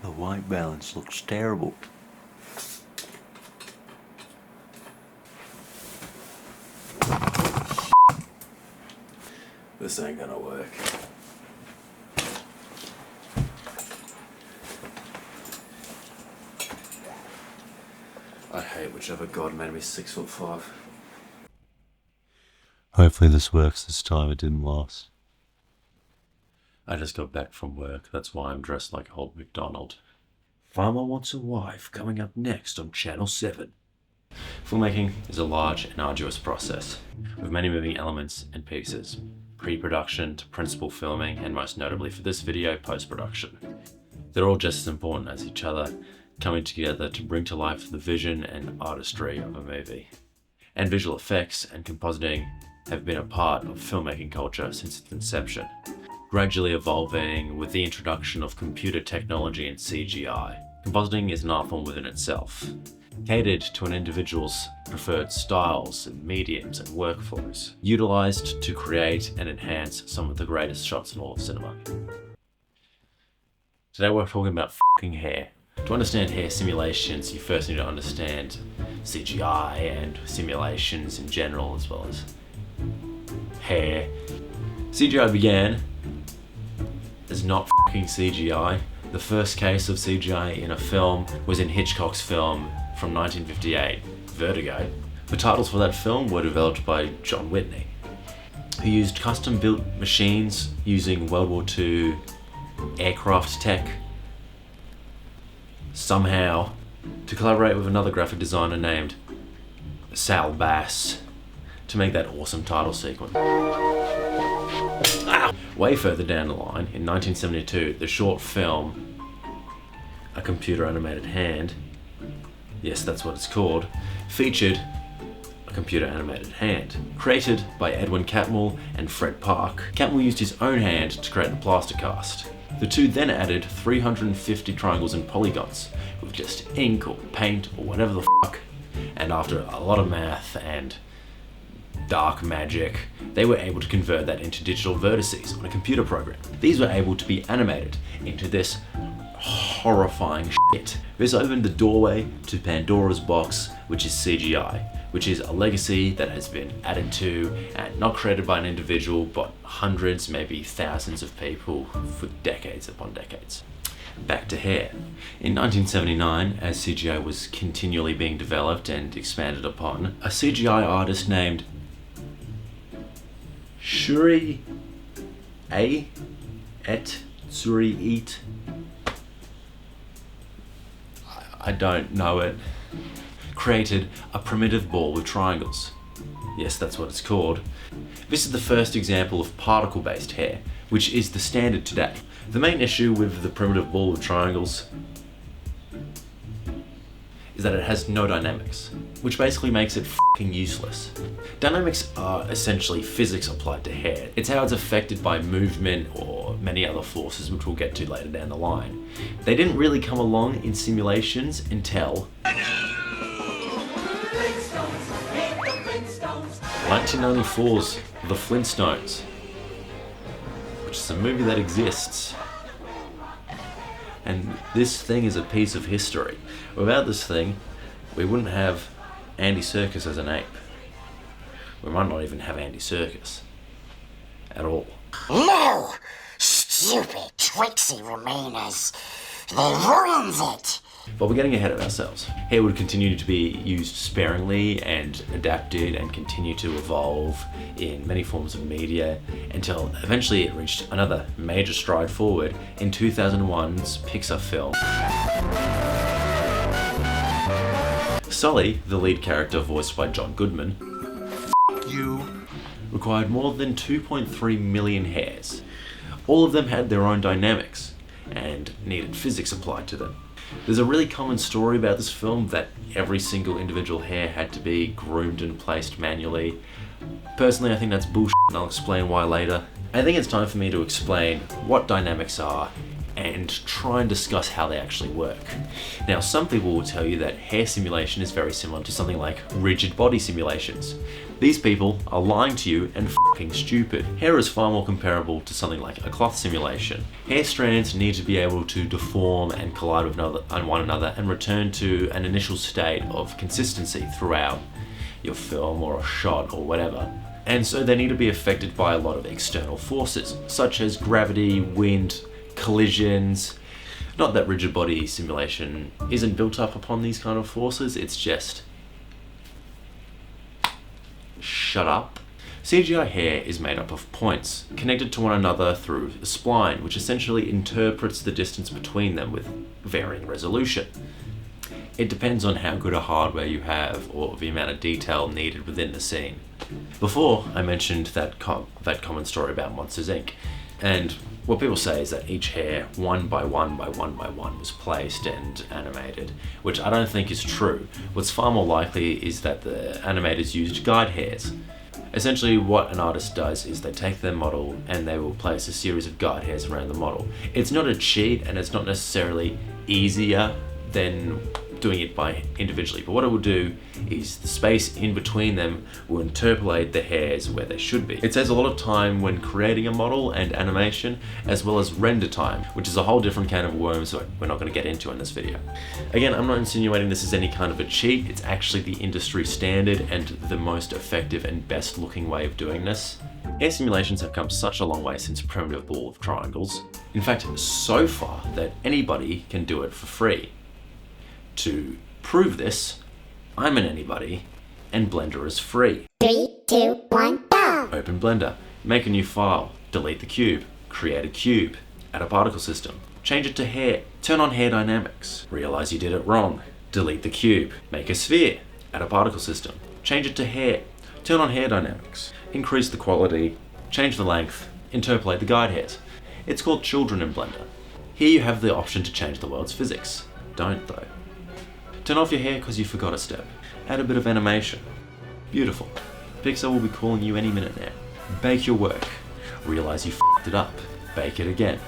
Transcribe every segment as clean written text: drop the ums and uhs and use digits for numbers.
The white balance looks terrible. This ain't gonna work. I hate whichever god made me 6'5". Hopefully this works this time, it didn't last. I just got back from work, that's why I'm dressed like old MacDonald. Farmer Wants a Wife, coming up next on Channel 7. Filmmaking is a large and arduous process, with many moving elements and pieces. Pre-production to principal filming, and most notably for this video, post-production. They're all just as important as each other, coming together to bring to life the vision and artistry of a movie. And visual effects and compositing have been a part of filmmaking culture since its inception, gradually evolving with the introduction of computer technology and CGI. Compositing is an art form within itself, catered to an individual's preferred styles and mediums and workflows, utilized to create and enhance some of the greatest shots in all of cinema. Today we're talking about fucking hair. To understand hair simulations, you first need to understand CGI and simulations in general, as well as hair. CGI began as not fucking CGI. The first case of CGI in a film was in Hitchcock's film from 1958, Vertigo. The titles for that film were developed by John Whitney, who used custom-built machines using World War II aircraft tech somehow to collaborate with another graphic designer named Sal Bass to make that awesome title sequence. Way further down the line, in 1972, the short film A Computer Animated Hand, yes, that's what it's called, featured a computer animated hand. Created by Edwin Catmull and Fred Park, Catmull used his own hand to create the plaster cast. The two then added 350 triangles and polygons with just ink or paint or whatever the fuck, and after a lot of math and dark magic, they were able to convert that into digital vertices on a computer program. These were able to be animated into this horrifying shit. This opened the doorway to Pandora's box, which is CGI, which is a legacy that has been added to and not created by an individual, but hundreds, maybe thousands of people for decades upon decades. Back to hair. In 1979, as CGI was continually being developed and expanded upon, a CGI artist named Shuri A. Et Suri Eat. I don't know it. Created a primitive ball with triangles. Yes, that's what it's called. This is the first example of particle-based hair, which is the standard today. The main issue with the primitive ball with triangles is that it has no dynamics, which basically makes it fucking useless. Dynamics are essentially physics applied to hair. It's how it's affected by movement or many other forces, which we'll get to later down the line. They didn't really come along in simulations until 1994's The Flintstones, which is a movie that exists. And this thing is a piece of history. Without this thing, we wouldn't have Andy Serkis as an ape. We might not even have Andy Serkis at all. No! Stupid, tricksy Remainers. They ruins it! But we're getting ahead of ourselves. Hair would continue to be used sparingly and adapted and continue to evolve in many forms of media until eventually it reached another major stride forward in 2001's Pixar film. Sully, the lead character voiced by John Goodman, required more than 2.3 million hairs. All of them had their own dynamics and needed physics applied to them. There's a really common story about this film that every single individual hair had to be groomed and placed manually. Personally, I think that's bullshit, and I'll explain why later. I think it's time for me to explain what dynamics are and try and discuss how they actually work. Now, some people will tell you that hair simulation is very similar to something like rigid body simulations. These people are lying to you and fucking stupid. Hair is far more comparable to something like a cloth simulation. Hair strands need to be able to deform and collide with one another and return to an initial state of consistency throughout your film or a shot or whatever. And so they need to be affected by a lot of external forces, such as gravity, wind, collisions. Not that rigid body simulation isn't built up upon these kind of forces, it's just... shut up. CGI hair is made up of points, connected to one another through a spline, which essentially interprets the distance between them with varying resolution. It depends on how good a hardware you have or the amount of detail needed within the scene. Before, I mentioned that common story about Monsters Inc. And what people say is that each hair, one by one by one by one, was placed and animated, which I don't think is true. What's far more likely is that the animators used guide hairs. Essentially, what an artist does is they take their model and they will place a series of guide hairs around the model. It's not a cheat and it's not necessarily easier than doing it by individually, but what it will do is the space in between them will interpolate the hairs where they should be. It saves a lot of time when creating a model and animation, as well as render time, which is a whole different can of worms that we're not going to get into in this video. Again, I'm not insinuating this is any kind of a cheat. It's actually the industry standard and the most effective and best looking way of doing this. Hair simulations have come such a long way since primitive ball of triangles. In fact, so far that anybody can do it for free. To prove this, I'm an anybody, and Blender is free. 3, 2, 1, go! Open Blender, make a new file, delete the cube, create a cube, add a particle system, change it to hair, turn on hair dynamics, realize you did it wrong, delete the cube, make a sphere, add a particle system, change it to hair, turn on hair dynamics, increase the quality, change the length, interpolate the guide hairs. It's called Children in Blender. Here you have the option to change the world's physics. Don't though. Turn off your hair because you forgot a step. Add a bit of animation. Beautiful. Pixar will be calling you any minute now. Bake your work. Realize you f***ed it up. Bake it again.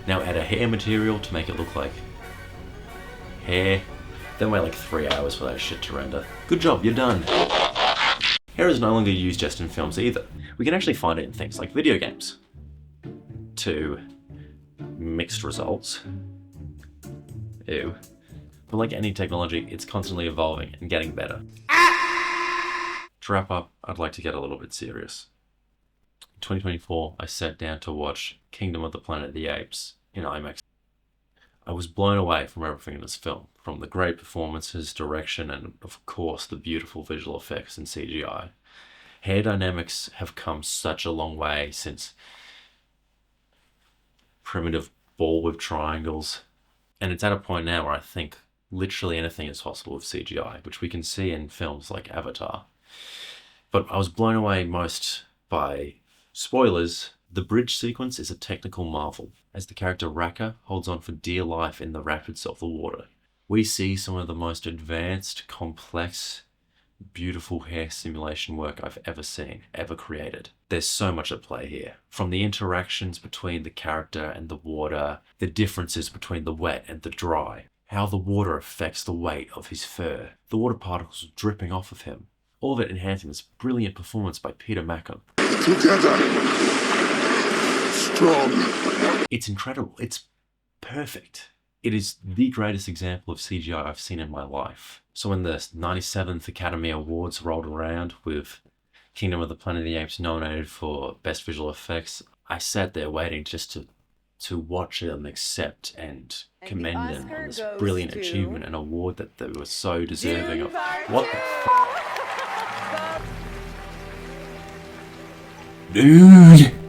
Now add a hair material to make it look like hair. Then wait like 3 hours for that shit to render. Good job, you're done. Hair is no longer used just in films either. We can actually find it in things like video games. To mixed results. Ew. But like any technology, it's constantly evolving and getting better. To wrap up, I'd like to get a little bit serious. In 2024, I sat down to watch Kingdom of the Planet of the Apes in IMAX. I was blown away from everything in this film, from the great performances, direction, and of course the beautiful visual effects and CGI. Hair dynamics have come such a long way since primitive ball with triangles, and it's at a point now where I think literally anything is possible with CGI, which we can see in films like Avatar. But I was blown away most by, spoilers, the bridge sequence is a technical marvel, as the character Raka holds on for dear life in the rapids of the water. We see some of the most advanced, complex, beautiful hair simulation work I've ever seen, ever created. There's so much at play here. From the interactions between the character and the water, the differences between the wet and the dry, how the water affects the weight of his fur, the water particles dripping off of him, all of it enhancing this brilliant performance by Peter Mackham. Together, strong. It's incredible. It's perfect. It is the greatest example of CGI I've seen in my life. So when the 97th Academy Awards rolled around with Kingdom of the Planet of the Apes nominated for Best Visual Effects, I sat there waiting just to watch them accept and commend them on this brilliant achievement and award that they were so deserving of. What the f***? Dude!